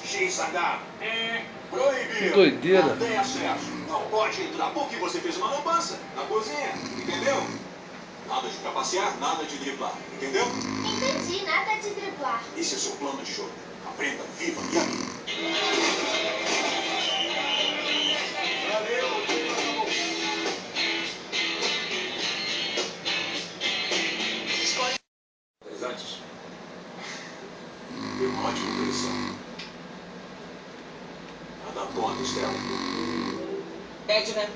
XH. Proibido. Que doideira. Não tem acesso. Não pode entrar porque você fez uma lambança na cozinha. Entendeu? Nada de trapacear, nada de driblar. Entendeu? Entendi, nada de driblar. Esse é o seu plano de jogo. Aprenda, viva e amigo. Valeu, o treino acabou. Antes. Deu uma ótima impressão. Nada pronto, Stella. Edna.